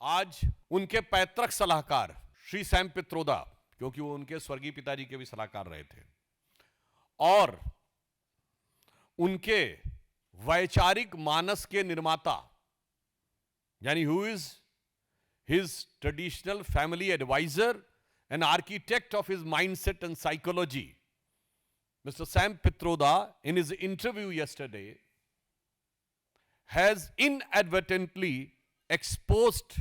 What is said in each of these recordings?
आज उनके पैतृक सलाहकार श्री सैम पित्रोदा, क्योंकि वो उनके स्वर्गीय पिताजी के भी सलाहकार रहे थे, और उनके वैचारिक मानस के निर्माता, यानी who is his traditional family adviser and architect of his mindset and psychology, Mr. Sam Pitroda, in his interview yesterday, has inadvertently exposed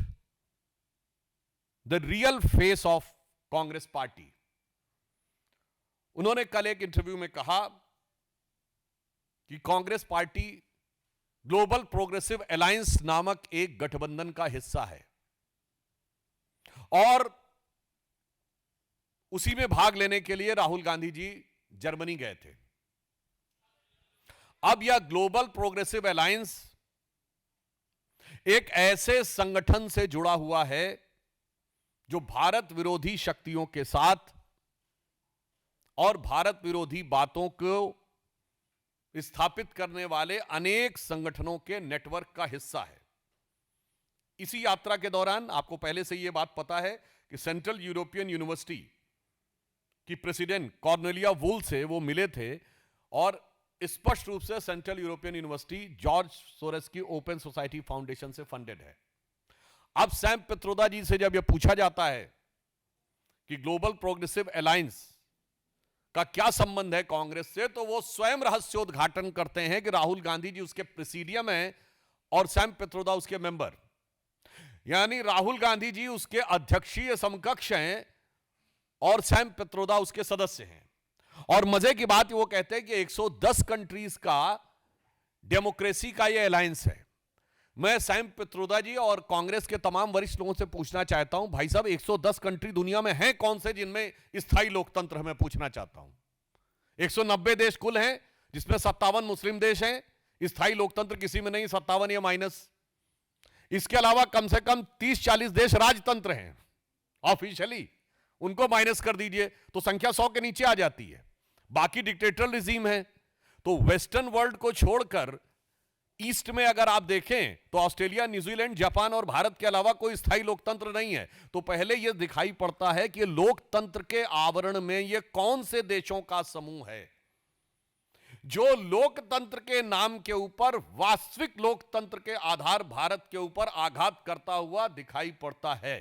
the real face of Congress party. उन्होंने कल एक इंटरव्यू में कहा कि Congress party global progressive alliance नामक एक गठबंधन का हिस्सा है और उसी में भाग लेने के लिए राहुल गांधी जी जर्मनी गए थे। अब यह ग्लोबल प्रोग्रेसिव अलायंस एक ऐसे संगठन से जुड़ा हुआ है जो भारत विरोधी शक्तियों के साथ और भारत विरोधी बातों को स्थापित करने वाले अनेक संगठनों के नेटवर्क का हिस्सा है। इसी यात्रा के दौरान आपको पहले से यह बात पता है कि सेंट्रल यूरोपियन यूनिवर्सिटी कि प्रेसिडेंट कॉर्नेलिया वुल से वो मिले थे और स्पष्ट रूप से central European university George Soros की ओपन सोसाइटी फाउंडेशन से फंडेड है। अब सैम पित्रोदा जी से जब यह पूछा जाता है कि ग्लोबल प्रोग्रेसिव अलायंस का क्या संबंध है कांग्रेस से, तो वो स्वयं रहस्योद्घाटन करते हैं कि राहुल गांधी जी उसके प्रेसिडियम हैं और सैम पित्रोदा उसके मेंबर, यानी राहुल गांधी जी उसके अध्यक्षीय समकक्ष हैं और सैम पित्रोदा उसके सदस्य हैं। और मजे की बात वो कहते हैं कि 110 कंट्रीज का डेमोक्रेसी का ये अलायंस है। मैं सैम पित्रोदा जी और कांग्रेस के तमाम वरिष्ठ लोगों से पूछना चाहता हूं, भाई साहब 110 कंट्री दुनिया में हैं कौन से जिनमें स्थायी लोकतंत्र है? मैं पूछना चाहता हूं। 190 देश कुल हैं जिसमें 57 मुस्लिम देश हैं, स्थायी लोकतंत्र किसी में नहीं, 57 या माइनस। इसके अलावा कम से कम 30-40 देश राजतंत्र हैं ऑफिशियली, उनको माइनस कर दीजिए तो संख्या 100 के नीचे आ जाती है। बाकी डिक्टेटर रिजीम है। तो वेस्टर्न वर्ल्ड को छोड़कर ईस्ट में अगर आप देखें तो ऑस्ट्रेलिया, न्यूजीलैंड, जापान और भारत के अलावा कोई स्थायी लोकतंत्र नहीं है। तो पहले यह दिखाई पड़ता है कि लोकतंत्र के आवरण में यह कौन से देशों का समूह है जो लोकतंत्र के नाम के ऊपर वास्तविक लोकतंत्र के आधार भारत के ऊपर आघात करता हुआ दिखाई पड़ता है।